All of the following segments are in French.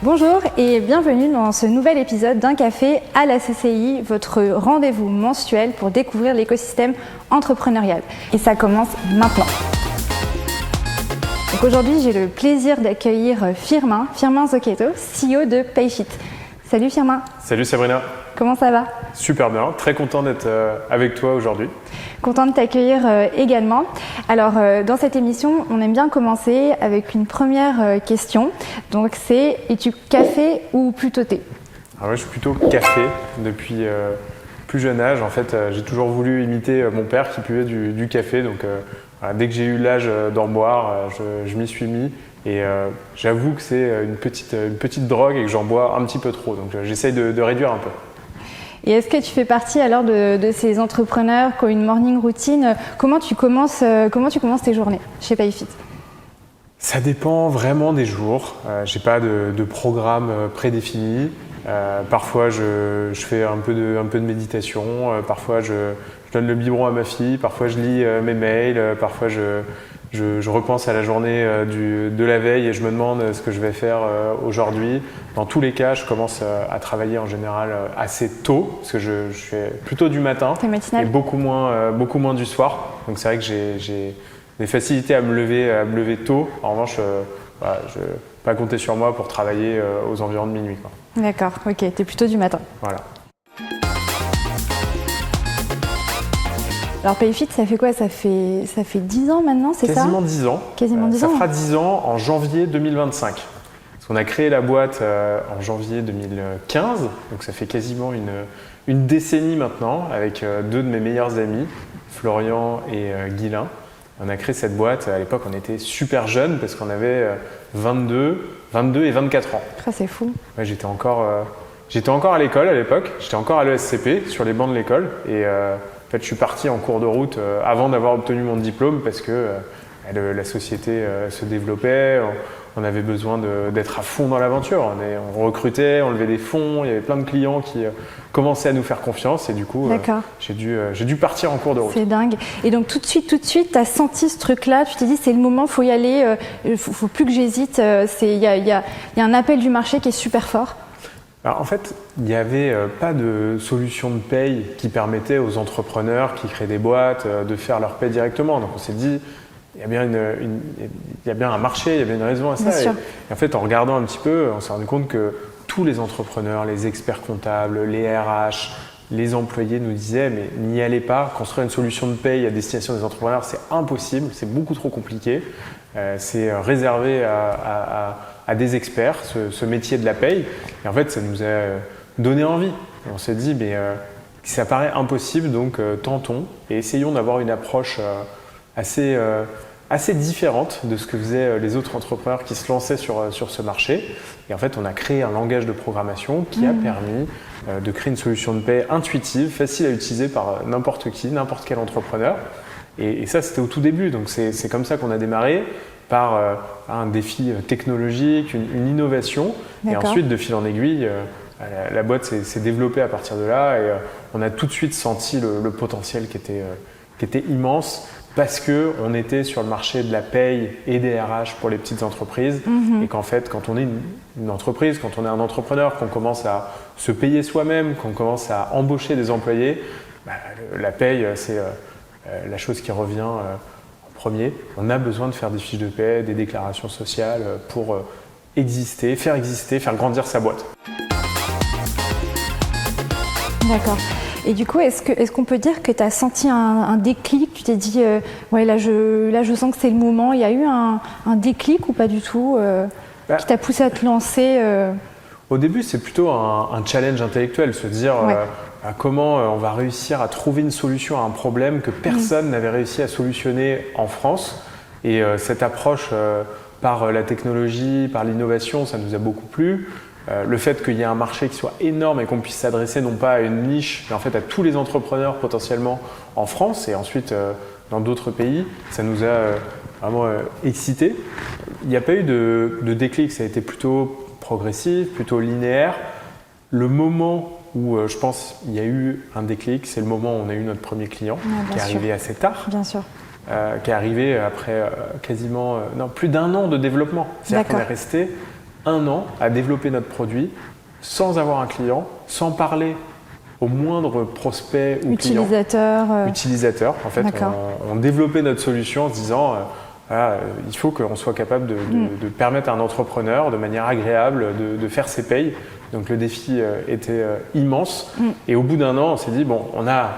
Bonjour et bienvenue dans ce nouvel épisode d'un café à la CCI, votre rendez-vous mensuel pour découvrir l'écosystème entrepreneurial. Et ça commence maintenant. Donc aujourd'hui, j'ai le plaisir d'accueillir Firmin Zocchetto, CEO de Payfit. Salut Firmin. Salut Sabrina. Comment ça va? Super bien, très content d'être avec toi aujourd'hui. Content de t'accueillir également. Alors dans cette émission, on aime bien commencer avec une première question. Donc c'est, es-tu café ou plutôt thé? Alors moi je suis plutôt café depuis plus jeune âge. En fait j'ai toujours voulu imiter mon père qui buvait du café. Donc voilà, dès que j'ai eu l'âge d'en boire, je m'y suis mis. Et j'avoue que c'est une petite drogue et que j'en bois un petit peu trop. Donc j'essaye de réduire un peu. Et est-ce que tu fais partie alors de ces entrepreneurs qui ont une morning routine? Comment tu commences tes journées chez Payfit? Ça dépend vraiment des jours. J'ai pas de programme prédéfini. Parfois je fais un peu de méditation. Parfois je donne le biberon à ma fille. Parfois je lis mes mails. Parfois je repense à la journée de la veille et je me demande ce que je vais faire aujourd'hui. Dans tous les cas, je commence à travailler en général assez tôt parce que je fais plutôt du matin et beaucoup moins du soir. Donc c'est vrai que j'ai des facilités à me lever tôt. En revanche, voilà, je ne peux pas compter sur moi pour travailler aux environs de minuit, quoi. D'accord, ok, tu es plutôt du matin. Voilà. Alors Payfit, ça fait quoi? Ça fait 10 ans maintenant, c'est ça? Quasiment 10 ans. Quasiment 10 ça ans. fera 10 ans en janvier 2025. Parce qu'on a créé la boîte en janvier 2015, donc ça fait quasiment une décennie maintenant, avec deux de mes meilleurs amis, Florian et Guilain. On a créé cette boîte, à l'époque on était super jeunes parce qu'on avait 22 et 24 ans. Ah, c'est fou. Ouais, j'étais encore à l'école à l'époque, j'étais encore à l'ESCP, sur les bancs de l'école. Et en fait, je suis parti en cours de route avant d'avoir obtenu mon diplôme parce que la société se développait, on avait besoin d'être à fond dans l'aventure. On recrutait, on levait des fonds, il y avait plein de clients qui commençaient à nous faire confiance et du coup, j'ai dû partir en cours de route. C'est dingue. Et donc tout de suite, tu as senti ce truc-là, tu t'es dit c'est le moment, il faut y aller, faut plus que j'hésite, il y a un appel du marché qui est super fort. Alors, en fait, il n'y avait pas de solution de paye qui permettait aux entrepreneurs qui créent des boîtes de faire leur paye directement. Donc on s'est dit, il y a bien un marché, il y a bien une raison à ça. Et en fait, en regardant un petit peu, on s'est rendu compte que tous les entrepreneurs, les experts comptables, les RH, les employés nous disaient mais n'y allez pas, construire une solution de paye à destination des entrepreneurs, c'est impossible, c'est beaucoup trop compliqué. C'est réservé à des experts, ce métier de la paye. Et en fait, ça nous a donné envie. Et on s'est dit, mais ça paraît impossible, donc tentons et essayons d'avoir une approche assez différente de ce que faisaient les autres entrepreneurs qui se lançaient sur ce marché. Et en fait, on a créé un langage de programmation qui a permis de créer une solution de paie intuitive, facile à utiliser par n'importe qui, n'importe quel entrepreneur. Et ça, c'était au tout début. Donc c'est comme ça qu'on a démarré, par un défi technologique, une innovation. Et ensuite, de fil en aiguille, la boîte s'est développée à partir de là. Et on a tout de suite senti le potentiel qui était immense parce qu'on était sur le marché de la paye et des RH pour les petites entreprises. Et qu'en fait, quand on est une entreprise, quand on est un entrepreneur, qu'on commence à se payer soi-même, qu'on commence à embaucher des employés, la paye, c'est la chose qui revient premier. On a besoin de faire des fiches de paie, des déclarations sociales pour faire grandir sa boîte. D'accord. Et du coup, est-ce qu'on peut dire que tu as senti un déclic? Tu t'es dit, ouais, là je sens que c'est le moment. Il y a eu un déclic ou pas du tout qui t'a poussé à te lancer Au début, c'est plutôt un challenge intellectuel, se dire comment on va réussir à trouver une solution à un problème que personne n'avait réussi à solutionner en France. Et cette approche par la technologie, par l'innovation, ça nous a beaucoup plu. Le fait qu'il y ait un marché qui soit énorme et qu'on puisse s'adresser non pas à une niche, mais en fait à tous les entrepreneurs potentiellement en France et ensuite dans d'autres pays, ça nous a vraiment excités. Il n'y a pas eu de déclic, ça a été plutôt progressif, plutôt linéaire. Le moment où je pense il y a eu un déclic, c'est le moment où on a eu notre premier client qui est arrivé assez tard. Bien sûr. Qui est arrivé après quasiment plus d'1 an de développement. C'est-à-dire qu'on est resté 1 an à développer notre produit sans avoir un client, sans parler au moindre prospect ou utilisateur. client. Utilisateur. En fait, on développait notre solution en se disant voilà, il faut qu'on soit capable de permettre à un entrepreneur de manière agréable de faire ses payes. Donc le défi était immense. Et au bout d'1 an, on s'est dit, bon, on a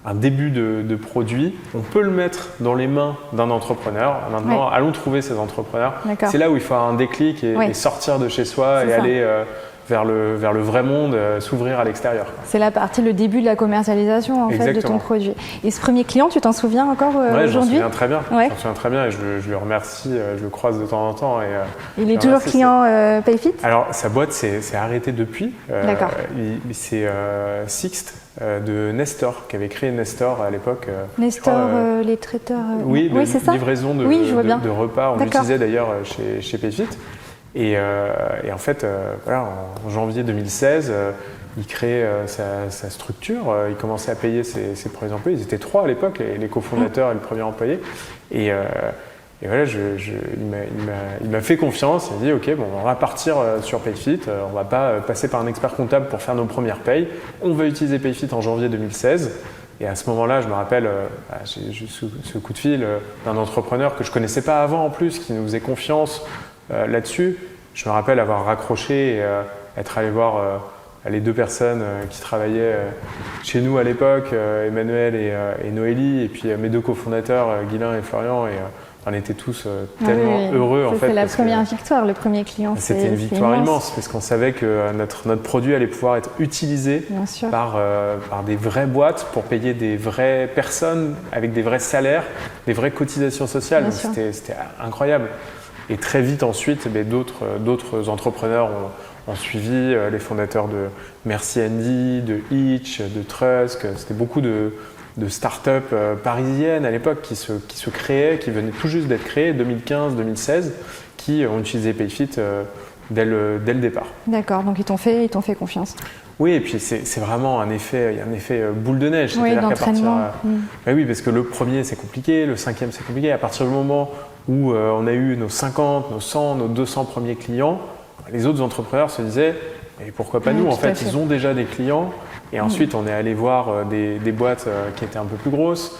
un début de produit, on peut le mettre dans les mains d'un entrepreneur. Maintenant, allons trouver ces entrepreneurs. C'est là où il faut avoir un déclic et sortir de chez soi et aller vers le vrai monde, s'ouvrir à l'extérieur. C'est le début de la commercialisation en fait, de ton produit. Et ce premier client, tu t'en souviens encore aujourd'hui ? Je m'en souviens très bien. Je m'en souviens très bien et je le remercie, je le croise de temps en temps. Il est toujours client Payfit ? Alors, sa boîte s'est arrêtée depuis. D'accord. C'est Sixt de Nestor, qui avait créé Nestor à l'époque. Nestor, les traiteurs. Oui, c'est ça. Livraison de repas. On l'utilisait d'ailleurs chez Payfit. Et en fait, voilà, en janvier 2016, il crée sa structure. Il commençait à payer ses premiers employés. Ils étaient 3 à l'époque, les cofondateurs et le premier employé. Et voilà, il m'a fait confiance. Il m'a dit, OK, bon, on va partir sur Payfit. On ne va pas passer par un expert comptable pour faire nos premières payes. On va utiliser Payfit en janvier 2016. Et à ce moment-là, je me rappelle, j'ai eu ce coup de fil d'un entrepreneur que je ne connaissais pas avant en plus, qui nous faisait confiance là-dessus. Je me rappelle avoir raccroché et être allé voir les 2 personnes qui travaillaient chez nous à l'époque, Emmanuel et Noélie, et puis mes 2 cofondateurs, Guylain et Florian. Et on était tous tellement heureux. En fait, c'est la première victoire, le premier client. C'était une victoire immense parce qu'on savait que notre produit allait pouvoir être utilisé par des vraies boîtes pour payer des vraies personnes avec des vrais salaires, des vraies cotisations sociales. Donc c'était incroyable. Et très vite ensuite, d'autres entrepreneurs ont suivi, les fondateurs de Merci Andy, de Hitch, de Trusk. C'était beaucoup de start-up parisiennes à l'époque qui se créaient, qui venaient tout juste d'être créées, 2015-2016, qui ont utilisé Payfit dès le départ. D'accord, donc ils t'ont fait confiance. Oui, et puis c'est vraiment il y a un effet boule de neige. Oui, d'entraînement. Oui, parce que le premier c'est compliqué, le 5e c'est compliqué. À partir du moment où on a eu nos 50, nos 100, nos 200 premiers clients, les autres entrepreneurs se disaient et pourquoi pas nous ? En fait, ils ont déjà des clients. Et ensuite, on est allé voir des boîtes qui étaient un peu plus grosses,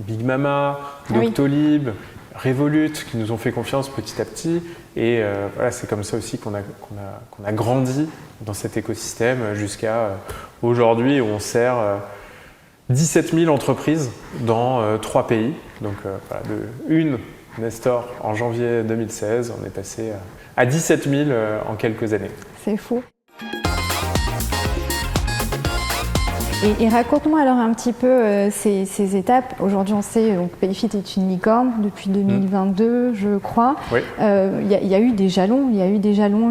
Big Mama, Doctolib, Revolut, qui nous ont fait confiance petit à petit. Et voilà, c'est comme ça aussi qu'on a grandi dans cet écosystème jusqu'à aujourd'hui où on sert 17 000 entreprises dans 3 pays. Donc voilà, de une Nestor en janvier 2016, on est passé à 17 000 en quelques années. C'est fou. Et raconte-moi alors un petit peu ces étapes. Aujourd'hui, on sait que Payfit est une licorne depuis 2022, je crois. Oui. Il y a eu des jalons.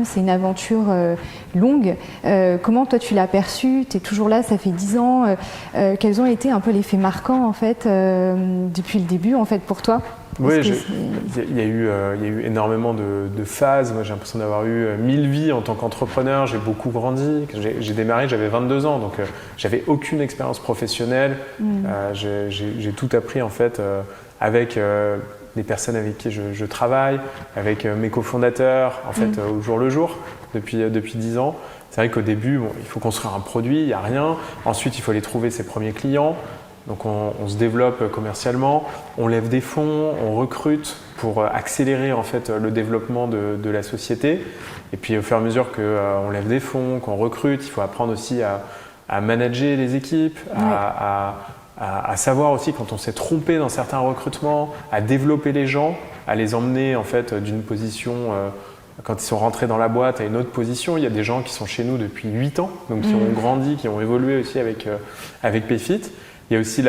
C'est une aventure longue. Comment toi tu l'as perçu ? Tu es toujours là, ça fait 10 ans. Quels ont été un peu les faits marquants en fait depuis le début en fait pour toi ? Oui, il y a eu énormément de phases. Moi, j'ai l'impression d'avoir eu 1000 vies en tant qu'entrepreneur. J'ai beaucoup grandi. J'ai démarré, j'avais 22 ans, donc j'avais aucune expérience professionnelle. J'ai tout appris en fait avec les personnes avec qui je travaille, avec mes cofondateurs, en fait, au jour le jour, depuis 10 ans. C'est vrai qu'au début, il faut construire un produit, il n'y a rien. Ensuite, il faut aller trouver ses premiers clients. Donc on se développe commercialement, on lève des fonds, on recrute pour accélérer en fait le développement de la société. Et puis au fur et à mesure qu'on lève des fonds, qu'on recrute, il faut apprendre aussi à manager les équipes, à savoir aussi quand on s'est trompé dans certains recrutements, à développer les gens, à les emmener en fait d'une position quand ils sont rentrés dans la boîte à une autre position. Il y a des gens qui sont chez nous depuis 8 ans, donc qui ont grandi, qui ont évolué aussi avec Payfit. Il y a aussi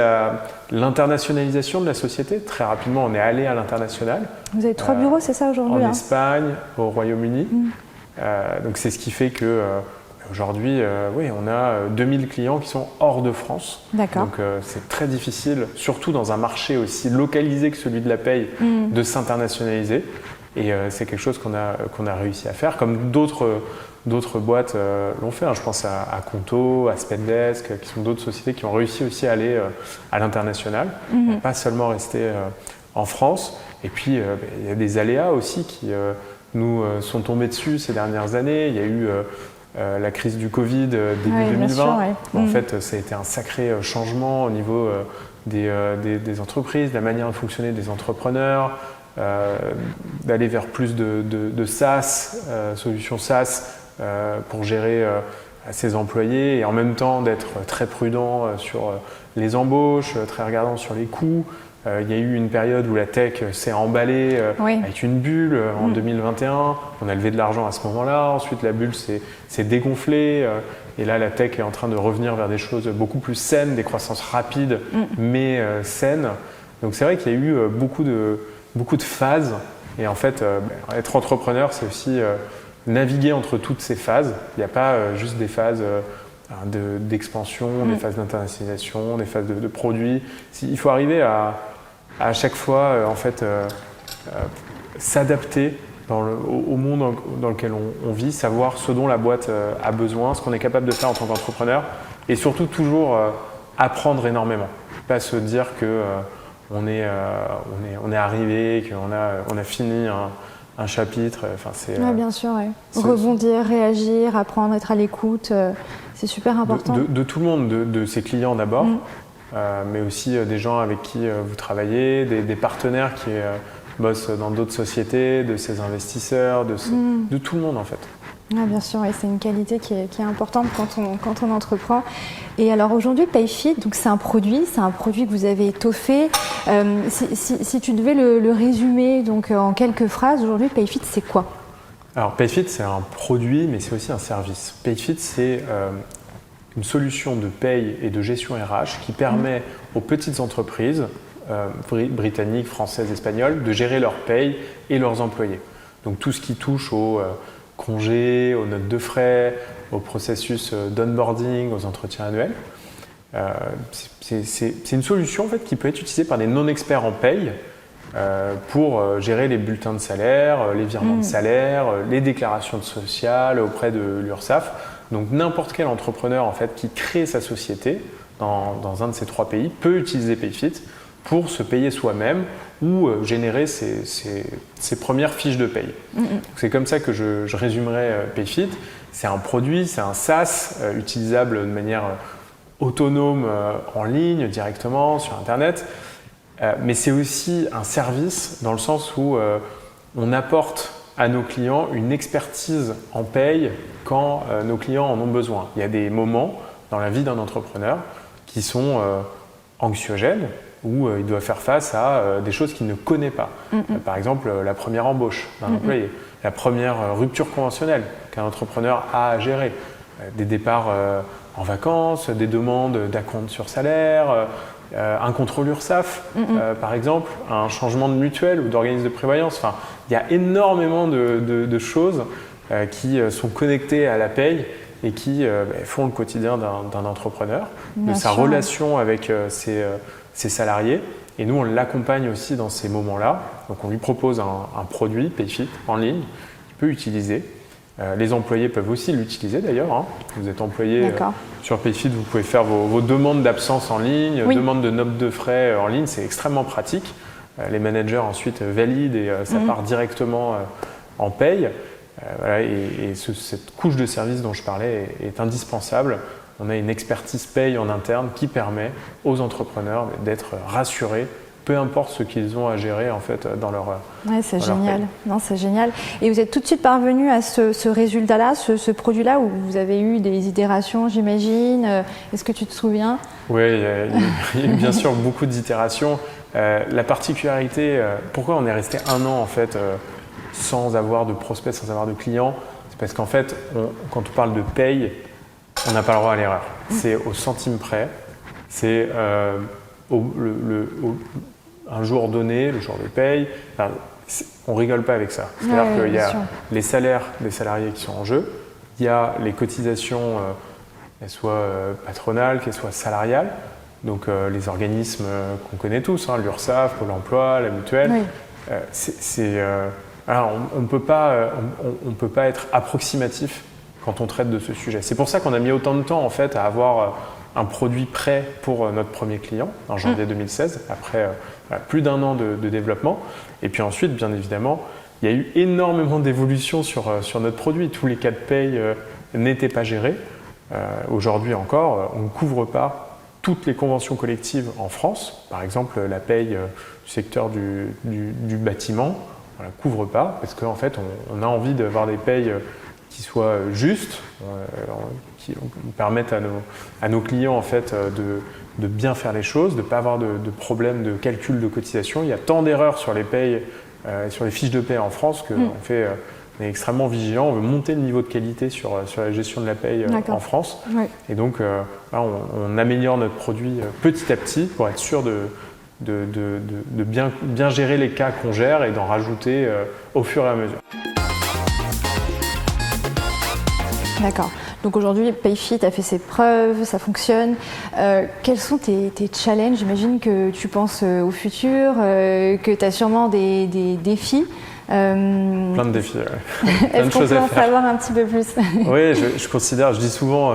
l'internationalisation de la société. Très rapidement, on est allé à l'international. Vous avez 3 bureaux, c'est ça aujourd'hui ? En Espagne, au Royaume-Uni. Donc c'est ce qui fait que aujourd'hui, on a 2000 clients qui sont hors de France. D'accord. Donc c'est très difficile, surtout dans un marché aussi localisé que celui de la paye, de s'internationaliser. Et c'est quelque chose qu'on a réussi à faire, comme d'autres boîtes l'ont fait. Je pense à Conto, à Spendesk, qui sont d'autres sociétés qui ont réussi aussi à aller à l'international, pas seulement rester en France. Et puis, il y a des aléas aussi nous sont tombés dessus ces dernières années. Il y a eu la crise du Covid début 2020. Bien sûr, En fait, ça a été un sacré changement au niveau des entreprises, de la manière de fonctionner des entrepreneurs, d'aller vers plus de SaaS, solutions SaaS pour gérer ses employés et en même temps d'être très prudent sur les embauches, très regardant sur les coûts. Il y a eu une période où la tech s'est emballée avec une bulle en 2021. On a levé de l'argent à ce moment-là. Ensuite, la bulle s'est dégonflée. Et là, la tech est en train de revenir vers des choses beaucoup plus saines, des croissances rapides, mais saines. Donc c'est vrai qu'il y a eu beaucoup de phases. Et en fait, être entrepreneur, c'est aussi naviguer entre toutes ces phases. Il n'y a pas juste des phases d'expansion, des phases d'internationalisation, des phases de produits. Il faut arriver à chaque fois s'adapter au monde dans lequel on vit, savoir ce dont la boîte a besoin, ce qu'on est capable de faire en tant qu'entrepreneur et surtout toujours apprendre énormément. Pas se dire que on est arrivé, qu'on a fini un chapitre. Bien sûr, rebondir, réagir, apprendre, être à l'écoute, c'est super important. De tout le monde, de ses clients d'abord, mais aussi des gens avec qui vous travaillez, des partenaires qui bossent dans d'autres sociétés, de ses investisseurs, de tout le monde en fait. Bien sûr, c'est une qualité qui est importante quand on entreprend. Et alors aujourd'hui, PayFit, donc c'est un produit que vous avez étoffé. Si tu devais le résumer donc en quelques phrases, aujourd'hui, PayFit, c'est quoi ? Alors PayFit, c'est un produit, mais c'est aussi un service. PayFit, c'est une solution de paye et de gestion RH qui permet aux petites entreprises britanniques, françaises, espagnoles de gérer leur paye et leurs employés. Donc tout ce qui touche aux congés, aux notes de frais, au processus d'onboarding, aux entretiens annuels. C'est une solution en fait, qui peut être utilisée par des non-experts en paye pour gérer les bulletins de salaire, les virements de salaire, les déclarations sociales auprès de l'URSSAF. Donc n'importe quel entrepreneur en fait, qui crée sa société dans un de ces 3 pays peut utiliser PayFit pour se payer soi-même ou générer ses premières fiches de paye. C'est comme ça que je résumerai PayFit. C'est un produit, c'est un SaaS utilisable de manière autonome en ligne, directement sur Internet. Mais c'est aussi un service dans le sens où on apporte à nos clients une expertise en paye quand nos clients en ont besoin. Il y a des moments dans la vie d'un entrepreneur qui sont anxiogènes, où il doit faire face à des choses qu'il ne connaît pas. Par exemple, la première embauche d'un employé, la première rupture conventionnelle qu'un entrepreneur a à gérer, des départs en vacances, des demandes d'acompte sur salaire, un contrôle URSSAF, par exemple, un changement de mutuelle ou d'organisme de prévoyance. Enfin, il y a énormément de choses qui sont connectées à la paye et qui font le quotidien d'un entrepreneur, de sa relation avec ses salariés. Et nous, on l'accompagne aussi dans ces moments-là. Donc, on lui propose un produit, PayFit, en ligne, qu'il peut utiliser. Les employés peuvent aussi l'utiliser d'ailleurs. Vous êtes employé sur PayFit, vous pouvez faire vos demandes d'absence en ligne, demandes de notes de frais en ligne. C'est extrêmement pratique. Les managers ensuite valident et ça part directement en paye. Et cette couche de service dont je parlais est indispensable. On a une expertise paye en interne qui permet aux entrepreneurs d'être rassurés, peu importe ce qu'ils ont à gérer en fait dans leur. C'est génial. Non, c'est génial. Et vous êtes tout de suite parvenu à ce résultat-là, ce produit-là, où vous avez eu des itérations, j'imagine. Est-ce que tu te souviens ? Oui, il y a eu bien sûr beaucoup d'itérations. La particularité, pourquoi on est resté 1 an en fait sans avoir de prospects, sans avoir de clients, c'est parce qu'en fait, quand on parle de paye, on n'a pas le droit à l'erreur. C'est au centime près. C'est un jour donné, le jour de paye. Enfin, on rigole pas avec ça. C'est-à-dire qu'il y a les salaires des salariés qui sont en jeu. Il y a les cotisations, qu'elles soient patronales, qu'elles soient salariales. Donc les organismes qu'on connaît tous, l'URSSAF, Pôle emploi, la mutuelle. Alors, on ne peut pas être approximatif quand on traite de ce sujet. C'est pour ça qu'on a mis autant de temps en fait à avoir un produit prêt pour notre premier client en janvier 2016, après plus d'1 an de développement. Et puis ensuite, bien évidemment, il y a eu énormément d'évolutions sur notre produit. Tous les cas de paye n'étaient pas gérés. Aujourd'hui encore, on ne couvre pas toutes les conventions collectives en France. Par exemple, la paye du secteur du bâtiment, on ne la couvre pas parce qu'en fait, on a envie d'avoir des payes qui soient justes, qui permettent à nos clients en fait, de bien faire les choses, de ne pas avoir de problème de calcul de cotisation. Il y a tant d'erreurs sur les payes, sur les fiches de paie en France qu'on on est extrêmement vigilant. On veut monter le niveau de qualité sur la gestion de la paye en France. Oui. Et donc, là, on améliore notre produit petit à petit pour être sûr de bien gérer les cas qu'on gère et d'en rajouter au fur et à mesure. D'accord. Donc aujourd'hui, PayFit a fait ses preuves, ça fonctionne. Quels sont tes challenges? J'imagine que tu penses au futur, que tu as sûrement des défis. Plein de défis, ouais. Est-ce qu'on peut en savoir un petit peu plus? Oui, je dis souvent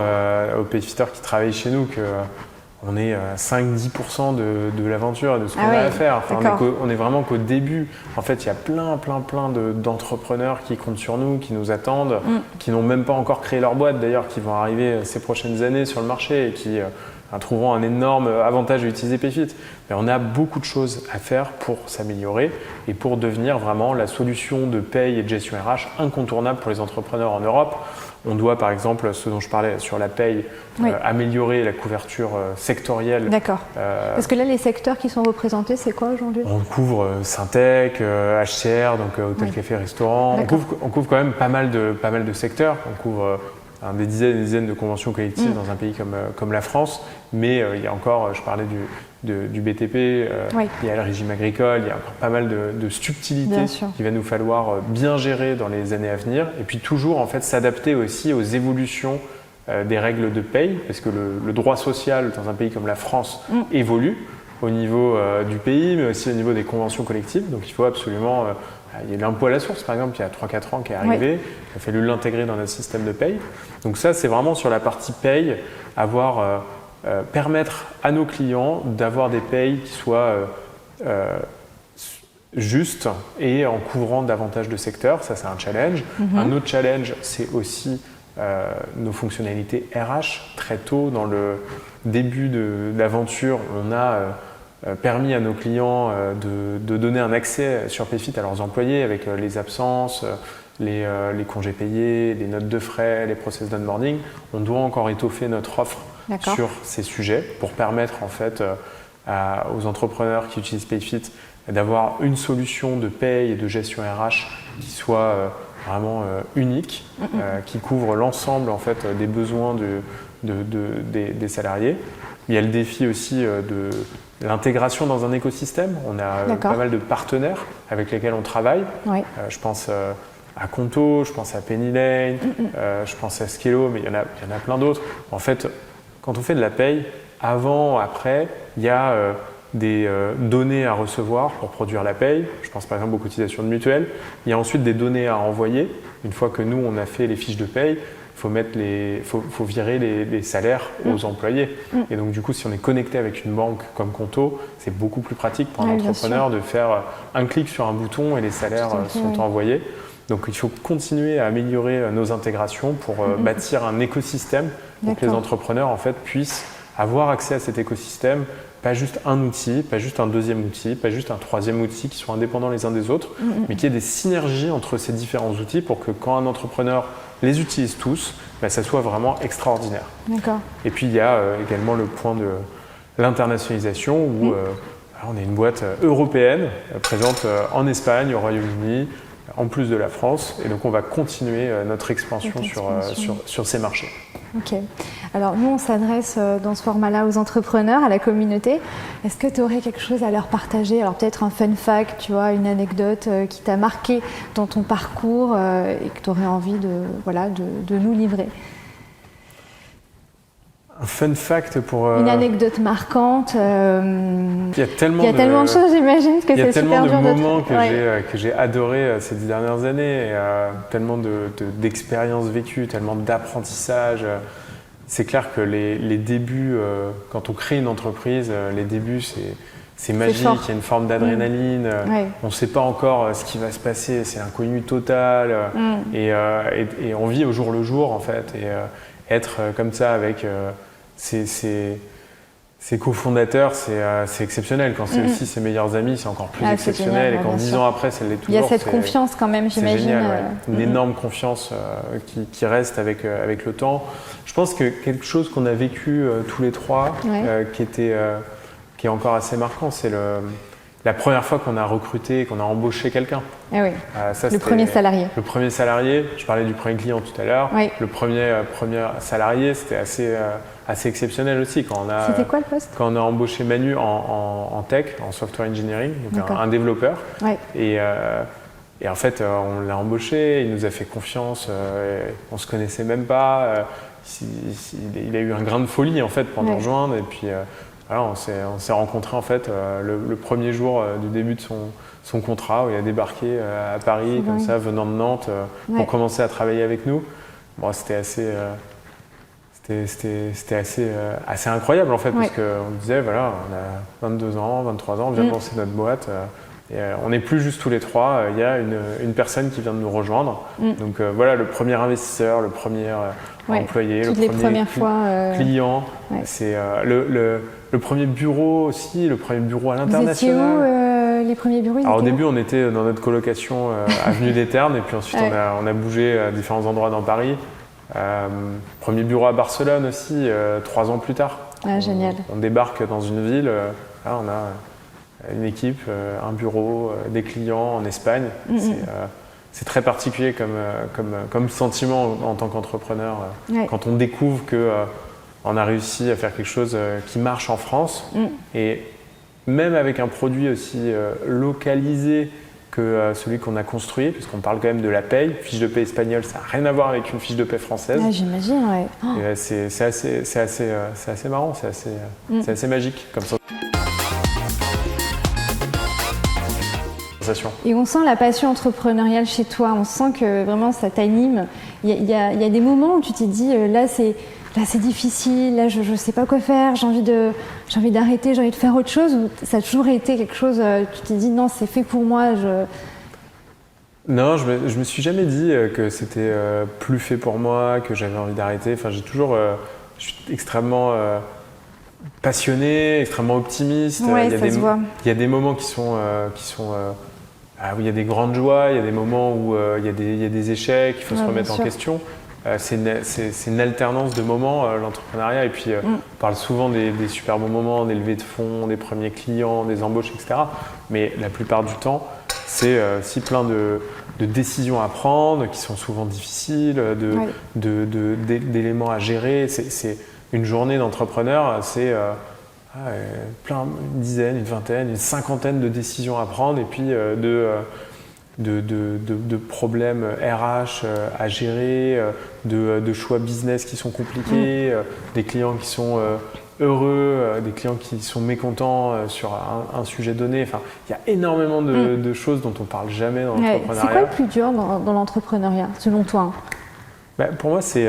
aux PayFitters qui travaillent chez nous qu'on est à 5-10% de l'aventure, de ce qu'on a à faire. Enfin, on est vraiment qu'au début. En fait, il y a plein d'entrepreneurs qui comptent sur nous, qui nous attendent, qui n'ont même pas encore créé leur boîte d'ailleurs, qui vont arriver ces prochaines années sur le marché et qui trouveront un énorme avantage à utiliser PayFit. Mais on a beaucoup de choses à faire pour s'améliorer et pour devenir vraiment la solution de paye et de gestion RH incontournable pour les entrepreneurs en Europe. On doit par exemple, ce dont je parlais sur la paye, améliorer la couverture sectorielle. D'accord. Parce que là, les secteurs qui sont représentés, c'est quoi aujourd'hui? On couvre Syntec, HCR, donc hôtel, café, restaurant. On couvre quand même pas mal de secteurs. On couvre des dizaines de conventions collectives dans un pays comme la France, mais il y a encore, je parlais du BTP, il y a le régime agricole, il y a encore pas mal de subtilités qu'il va nous falloir bien gérer dans les années à venir, et puis toujours en fait s'adapter aussi aux évolutions des règles de paye, parce que le droit social dans un pays comme la France évolue au niveau du pays, mais aussi au niveau des conventions collectives, donc il faut absolument... il y a l'impôt à la source, par exemple, il y a 3-4 ans qui est arrivé. Il a fallu l'intégrer dans notre système de paye. Donc ça, c'est vraiment sur la partie paye, permettre à nos clients d'avoir des payes qui soient justes et en couvrant davantage de secteurs. Ça, c'est un challenge. Un autre challenge, c'est aussi nos fonctionnalités RH. Très tôt, dans le début de l'aventure, on a... permis à nos clients de donner un accès sur PayFit à leurs employés avec les absences, les congés payés, les notes de frais, les process d'onboarding. On doit encore étoffer notre offre sur ces sujets pour permettre en fait aux entrepreneurs qui utilisent PayFit d'avoir une solution de paye et de gestion RH qui soit vraiment unique, qui couvre l'ensemble en fait des besoins des salariés. Il y a le défi aussi de l'intégration dans un écosystème. On a pas mal de partenaires avec lesquels on travaille. Je pense à Conto, je pense à Penny Lane, je pense à Skello, mais il y en a plein d'autres. En fait, quand on fait de la paye, avant, après, il y a des données à recevoir pour produire la paye. Je pense par exemple aux cotisations de mutuelle. Il y a ensuite des données à envoyer. Une fois que nous, on a fait les fiches de paye, faut virer les salaires aux employés. Et donc du coup, si on est connecté avec une banque comme Conto, c'est beaucoup plus pratique pour un entrepreneur de faire un clic sur un bouton et les salaires sont envoyés. Donc il faut continuer à améliorer nos intégrations pour bâtir un écosystème pour que les entrepreneurs en fait puissent avoir accès à cet écosystème, pas juste un outil, pas juste un deuxième outil, pas juste un troisième outil qui soient indépendants les uns des autres, mais qu'il y ait des synergies entre ces différents outils pour que quand un entrepreneur les utilise tous, ça soit vraiment extraordinaire. Et puis il y a également le point de l'internationalisation où on est une boîte européenne présente en Espagne, au Royaume-Uni, en plus de la France, et donc on va continuer notre expansion sur ces marchés. Ok. Alors nous, on s'adresse dans ce format-là aux entrepreneurs, à la communauté. Est-ce que tu aurais quelque chose à leur partager? Alors peut-être un fun fact, tu vois, une anecdote qui t'a marqué dans ton parcours et que tu aurais envie de nous livrer. Un fun fact pour... Une anecdote marquante. Il y a tellement de choses, j'imagine, que c'est super dur de... Il y a tellement de moments que j'ai adoré ces 10 dernières années, tellement d'expériences vécues, tellement d'apprentissage. C'est clair que les débuts, quand on crée une entreprise, les débuts, c'est magique, fort. il y a une forme d'adrénaline, Ouais. on ne sait pas encore ce qui va se passer, c'est l'inconnu total, et on vit au jour le jour en fait, et être comme ça avec ses cofondateurs, c'est exceptionnel. Quand c'est aussi ses meilleurs amis, c'est encore plus exceptionnel, génial, et quand 10 ans après, ça l'est toujours. Il y a cette confiance quand même, j'imagine. C'est génial, une énorme confiance qui reste avec le temps. Je pense que quelque chose qu'on a vécu tous les trois, qui est encore assez marquant, c'est la première fois qu'on a recruté, qu'on a embauché quelqu'un. Ah oui. Ça, le premier salarié. Le premier salarié, je parlais du premier client tout à l'heure. Oui. Le premier salarié, c'était assez exceptionnel aussi. C'était quoi le poste? Quand on a embauché Manu en tech, en software engineering, donc un développeur. Ouais. Et en fait, on l'a embauché, il nous a fait confiance, on ne se connaissait même pas. Il a eu un grain de folie en fait pour nous rejoindre, et puis voilà, on s'est rencontrés en fait le premier jour du début de son contrat, où il a débarqué à Paris comme ça, venant de Nantes, pour commencer à travailler avec nous. Bon, c'était assez incroyable en fait, parce qu'on disait voilà, on a 22 ans, 23 ans, on vient de lancer notre boîte. Et on n'est plus juste tous les trois, il y a une personne qui vient de nous rejoindre. Donc voilà, le premier investisseur, le premier employé, le premier client. C'est le premier bureau aussi, le premier bureau à l'international. Vous étiez où les premiers bureaux? Alors au début, on était dans notre colocation avenue des Ternes, et puis ensuite on a bougé à différents endroits dans Paris. Premier bureau à Barcelone aussi, 3 ans plus tard. Génial. On débarque dans une ville, là on a une équipe, un bureau, des clients en Espagne. C'est très particulier comme sentiment en tant qu'entrepreneur quand on découvre qu'on a réussi à faire quelque chose qui marche en France, et même avec un produit aussi localisé que celui qu'on a construit, puisqu'on parle quand même de la paye. Fiche de paie espagnole, ça n'a rien à voir avec une fiche de paie française. J'imagine, ouais. C'est assez marrant, c'est assez magique comme ça. Et on sent la passion entrepreneuriale chez toi, on sent que vraiment ça t'anime. Il y a des moments où tu t'es dit là c'est difficile, là je ne sais pas quoi faire, j'ai envie d'arrêter, j'ai envie de faire autre chose, ou ça a toujours été quelque chose, tu t'es dit non c'est fait pour moi. Non, je me suis jamais dit que c'était plus fait pour moi, que j'avais envie d'arrêter. Enfin, je suis extrêmement passionné, extrêmement optimiste. Il y a des moments qui sont où il y a des grandes joies, il y a des moments où il y a des échecs, il faut se remettre en question. C'est une alternance de moments, l'entrepreneuriat. Et puis, on parle souvent des super bons moments, des levées de fonds, des premiers clients, des embauches, etc. Mais la plupart du temps, c'est aussi plein de décisions à prendre qui sont souvent difficiles, d'éléments à gérer. C'est une journée d'entrepreneur, c'est une dizaine, une vingtaine, une cinquantaine de décisions à prendre, et puis de problèmes RH à gérer, de choix business qui sont compliqués, des clients qui sont heureux, des clients qui sont mécontents sur un sujet donné. Enfin, il y a énormément de choses dont on ne parle jamais dans l'entrepreneuriat. C'est quoi le plus dur dans l'entrepreneuriat, selon toi? Pour moi, c'est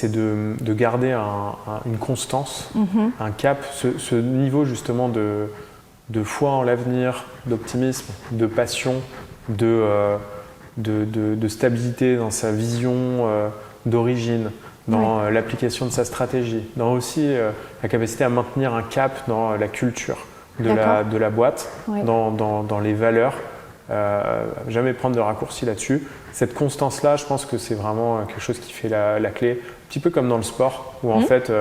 de garder une constance, un cap, ce niveau justement de foi en l'avenir, d'optimisme, de passion, de stabilité dans sa vision d'origine, dans l'application de sa stratégie, dans aussi la capacité à maintenir un cap dans la culture de la boîte, dans les valeurs. Jamais prendre de raccourcis là-dessus. Cette constance-là, je pense que c'est vraiment quelque chose qui fait la clé. Un petit peu comme dans le sport, où en fait,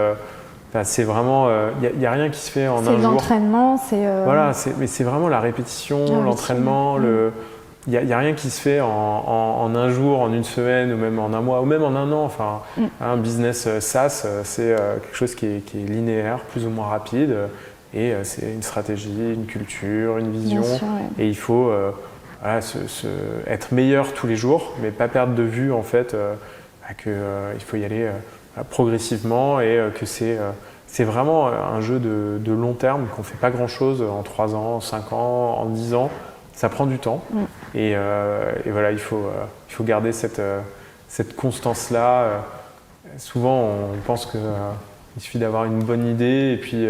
c'est vraiment, il n'y a rien qui se fait en un jour. C'est l'entraînement, Voilà, mais c'est vraiment la répétition, l'entraînement. Il n'y a rien qui se fait en un jour, en une semaine, ou même en un mois, ou même en un an. Enfin, un business SaaS, c'est quelque chose qui est linéaire, plus ou moins rapide. Et c'est une stratégie, une culture, une vision. Bien sûr, et il faut être meilleur tous les jours, mais pas perdre de vue en fait qu'il faut y aller progressivement, et que c'est vraiment un jeu de long terme, qu'on ne fait pas grand-chose en 3 ans, en 5 ans, en 10 ans. Ça prend du temps. Et voilà, il faut garder cette constance-là. Souvent, on pense que Il suffit d'avoir une bonne idée et puis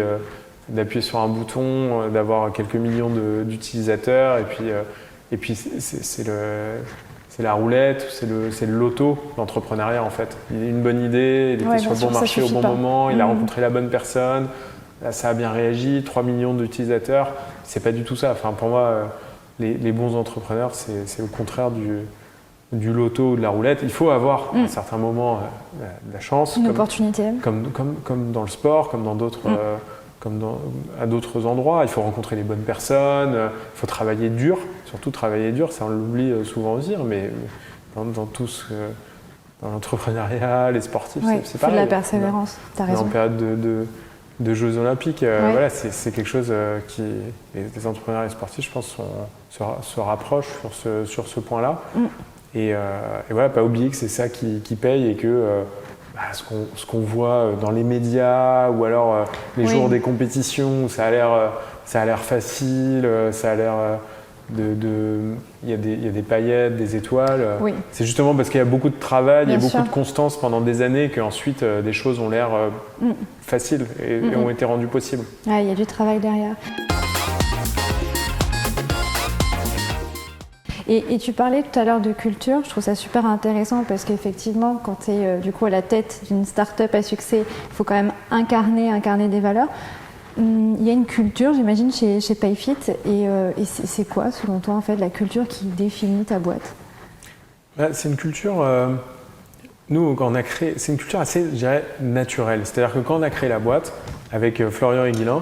d'appuyer sur un bouton, d'avoir quelques millions d'utilisateurs et puis c'est la roulette, c'est le loto, l'entrepreneuriat en fait. Il a une bonne idée, il était sur le bon marché au bon moment, il a rencontré la bonne personne, là, ça a bien réagi, 3 millions d'utilisateurs, c'est pas du tout ça. Enfin, pour moi, les bons entrepreneurs, c'est au contraire du loto ou de la roulette. Il faut avoir à certains moments de la chance. Une opportunité. Comme dans le sport, comme dans d'autres... à d'autres endroits, il faut rencontrer les bonnes personnes, il faut travailler dur, surtout travailler dur, ça on l'oublie souvent aussi, mais dans tout dans l'entrepreneuriat, les sportifs, c'est pareil. Il faut de la persévérance, tu as raison. En période de Jeux Olympiques, voilà, c'est quelque chose qui... Les entrepreneurs et les sportifs, je pense, se rapprochent sur ce point-là. Et voilà, pas oublier que c'est ça qui paye et que ce qu'on voit dans les médias ou alors les jours des compétitions où ça a l'air facile, ça a l'air il y a des paillettes, des étoiles. C'est justement parce qu'il y a beaucoup de travail et beaucoup de constance pendant des années qu'ensuite des choses ont l'air faciles et ont été rendues possibles. Il y a du travail derrière. Et tu parlais tout à l'heure de culture, je trouve ça super intéressant parce qu'effectivement, quand tu es du coup à la tête d'une start-up à succès, il faut quand même incarner des valeurs. Il y a une culture, j'imagine, chez Payfit. Et c'est quoi, selon toi, en fait, la culture qui définit ta boîte ? C'est une culture, nous, quand on a créé, c'est une culture assez, je dirais, naturelle. C'est-à-dire que quand on a créé la boîte avec Florian et Guilain,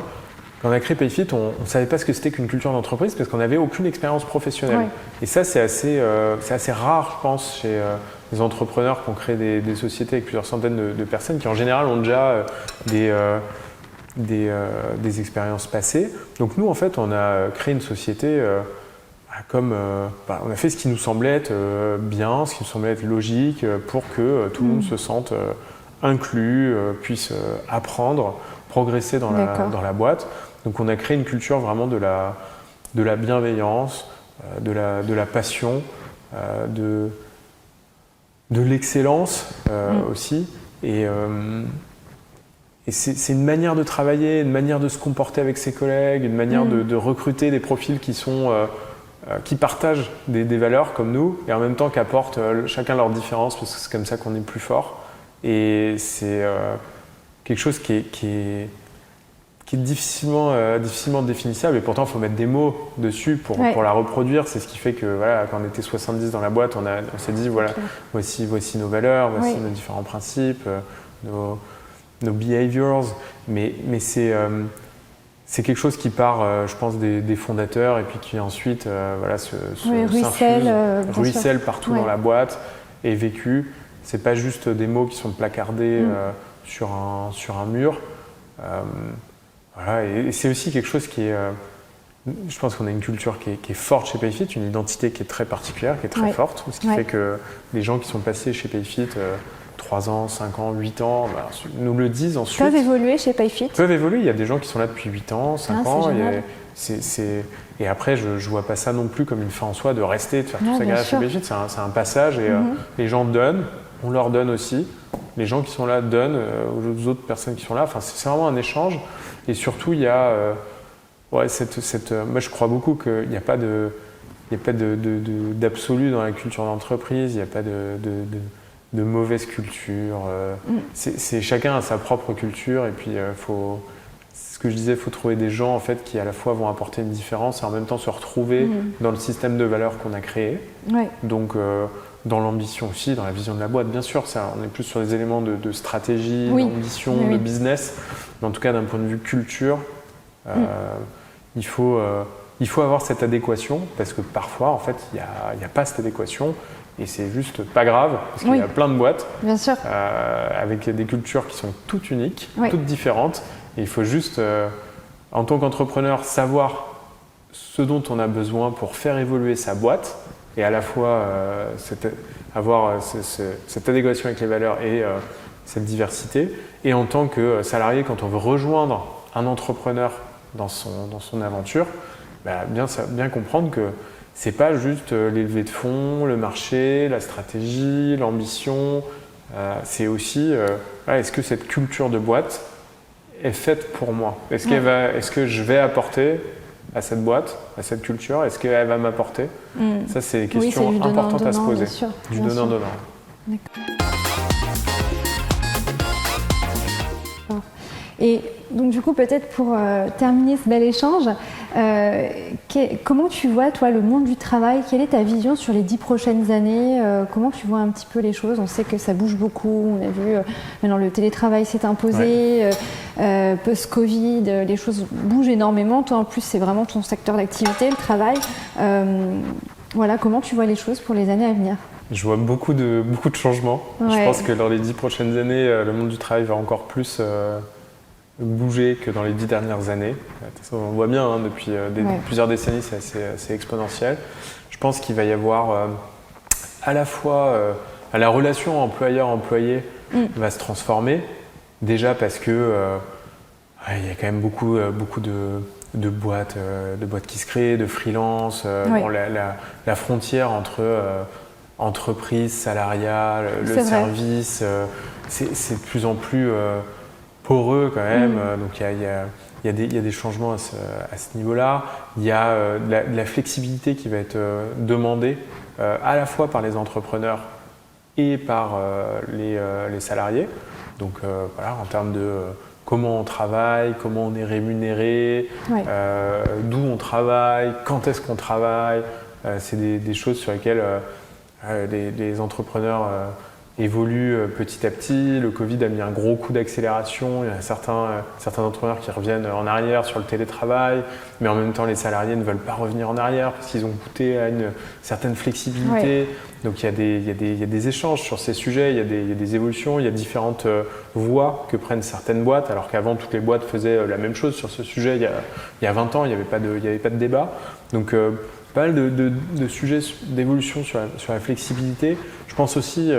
quand on a créé Payfit, on ne savait pas ce que c'était qu'une culture d'entreprise parce qu'on n'avait aucune expérience professionnelle. Et ça, c'est assez rare, je pense, chez les entrepreneurs qui ont créé des sociétés avec plusieurs centaines de personnes qui, en général, ont déjà des expériences passées. Donc nous, en fait, on a créé une société on a fait ce qui nous semblait être bien, ce qui nous semblait être logique pour que tout le monde se sente inclus, puisse apprendre, progresser dans la boîte. Donc on a créé une culture vraiment de la bienveillance, de la passion, de l'excellence aussi. Et c'est une manière de travailler, une manière de se comporter avec ses collègues, une manière de recruter des profils qui partagent des valeurs comme nous et en même temps qui apportent chacun leur différence parce que c'est comme ça qu'on est plus fort. Et c'est quelque chose qui est difficilement définissable et pourtant il faut mettre des mots dessus pour la reproduire. C'est ce qui fait que voilà, quand on était 70 dans la boîte, on s'est dit voilà, voici nos valeurs, voici nos différents principes, nos behaviors, mais c'est quelque chose qui part, je pense, des fondateurs et puis qui ensuite ruisselle partout dans la boîte et vécu. C'est pas juste des mots qui sont placardés sur un mur. Voilà, et c'est aussi quelque chose qui est... je pense qu'on a une culture qui est forte chez Payfit, une identité qui est très particulière, qui est très forte, ce qui fait que les gens qui sont passés chez Payfit 3 ans, 5 ans, 8 ans, nous le disent ensuite. Peuvent évoluer chez Payfit ? Peuvent évoluer, il y a des gens qui sont là depuis 8 ans, 5 ans. Et après, je ne vois pas ça non plus comme une fin en soi de rester, de faire toute sa carrière chez Payfit. C'est un passage et les gens donnent, on leur donne aussi. Les gens qui sont là donnent aux autres personnes qui sont là. Enfin, c'est vraiment un échange. Et surtout, il y a moi, je crois beaucoup qu'il n'y a pas d'absolu dans la culture d'entreprise. Il n'y a pas de mauvaise culture. Chacun a sa propre culture. Et puis, ce que je disais, il faut trouver des gens en fait, qui à la fois vont apporter une différence et en même temps se retrouver dans le système de valeurs qu'on a créé. Donc, dans l'ambition aussi, dans la vision de la boîte, bien sûr, on est plus sur des éléments de stratégie, d'ambition, de business, mais en tout cas d'un point de vue culture, il faut avoir cette adéquation parce que parfois, en fait, il n'y a pas cette adéquation et c'est juste pas grave parce qu'il y a plein de boîtes avec des cultures qui sont toutes uniques, toutes différentes et il faut juste, en tant qu'entrepreneur, savoir ce dont on a besoin pour faire évoluer sa boîte et à la fois avoir cette adéquation avec les valeurs et cette diversité. Et en tant que salarié, quand on veut rejoindre un entrepreneur dans son aventure, bien comprendre que c'est pas juste les levées de fonds, le marché, la stratégie, l'ambition. C'est aussi, est-ce que cette culture de boîte est faite pour moi? Est-ce que je vais apporter à cette boîte, à cette culture? Est-ce qu'elle va m'apporter? Ça, c'est des questions importantes à se poser. Du donnant-donnant. D'accord. Et donc du coup, peut-être pour terminer ce bel échange, comment tu vois, toi, le monde du travail? Quelle est ta vision sur les 10 prochaines années? Comment tu vois un petit peu les choses? On sait que ça bouge beaucoup. On a vu, maintenant le télétravail s'est imposé. Post-Covid, les choses bougent énormément. Toi, en plus, c'est vraiment ton secteur d'activité, le travail. Voilà, comment tu vois les choses pour les années à venir? Je vois beaucoup de changements. Je pense que dans les 10 prochaines années, le monde du travail va encore plus bouger que dans les 10 dernières années. On voit bien, depuis plusieurs décennies, c'est assez exponentiel. Je pense qu'il va y avoir à la fois la relation employeur-employé va se transformer. Déjà parce que il y a quand même beaucoup de boîtes qui se créent, de freelance. Bon, la frontière entre entreprise, salariat, le service, c'est de plus en plus poreux quand même. Donc il y a des changements à ce niveau-là. Il y a de la flexibilité qui va être demandée à la fois par les entrepreneurs et par les salariés. Donc voilà, en termes de comment on travaille, comment on est rémunéré, d'où on travaille, quand est-ce qu'on travaille. C'est des choses sur lesquelles les entrepreneurs évoluent petit à petit. Le Covid a mis un gros coup d'accélération. Il y a certains entrepreneurs qui reviennent en arrière sur le télétravail, mais en même temps les salariés ne veulent pas revenir en arrière parce qu'ils ont goûté à une certaine flexibilité. Donc il y a des échanges sur ces sujets, il y a des évolutions, il y a différentes voies que prennent certaines boîtes, alors qu'avant toutes les boîtes faisaient la même chose sur ce sujet. Il y a 20 ans, il n'y avait pas de débat. Donc pas mal de sujets d'évolution sur la flexibilité. Je pense aussi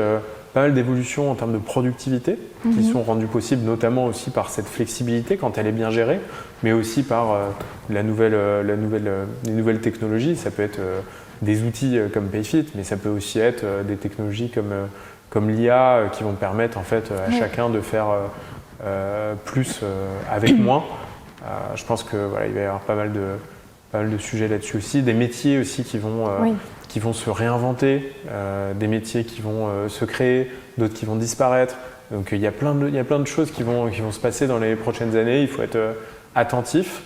pas mal d'évolutions en termes de productivité qui sont rendues possibles notamment aussi par cette flexibilité quand elle est bien gérée, mais aussi par les nouvelles technologies. Ça peut être des outils comme Payfit, mais ça peut aussi être des technologies comme l'IA qui vont permettre en fait à chacun de faire plus avec moins. Je pense que voilà, il va y avoir pas mal de sujets là-dessus aussi, des métiers aussi qui vont se réinventer, des métiers qui vont se créer, d'autres qui vont disparaître. Donc il y a plein de choses qui vont se passer dans les prochaines années. Il faut être attentif.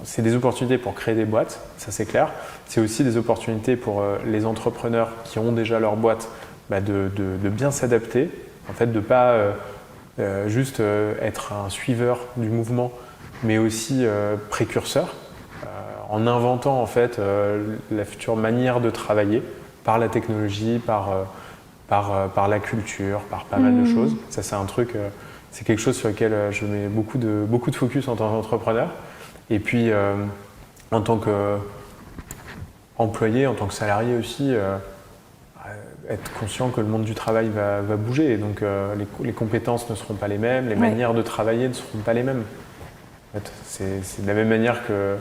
C'est des opportunités pour créer des boîtes, ça c'est clair. C'est aussi des opportunités pour les entrepreneurs qui ont déjà leur boîte de bien s'adapter, en fait de pas juste être un suiveur du mouvement, mais aussi précurseur, en inventant en fait la future manière de travailler par la technologie, par la culture, par pas mal de choses. Ça c'est un truc, c'est quelque chose sur lequel je mets beaucoup de focus en tant qu'entrepreneur. Et puis en tant qu'employé, en tant que salarié aussi, être conscient que le monde du travail va bouger. Et donc les compétences ne seront pas les mêmes, les manières de travailler ne seront pas les mêmes. En fait, c'est de la même manière que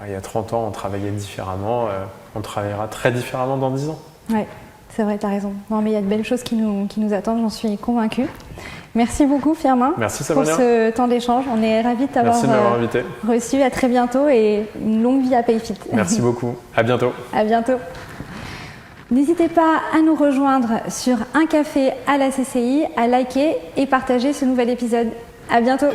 il y a 30 ans, on travaillait différemment, on travaillera très différemment dans 10 ans. Ouais, c'est vrai, tu as raison. Non, mais il y a de belles choses qui nous attendent, j'en suis convaincue. Merci beaucoup, Firmin, pour ce temps d'échange. On est ravis de t'avoir reçu. À très bientôt et une longue vie à Payfit. Merci beaucoup. À bientôt. À bientôt. N'hésitez pas à nous rejoindre sur un café à la CCI, à liker et partager ce nouvel épisode. À bientôt.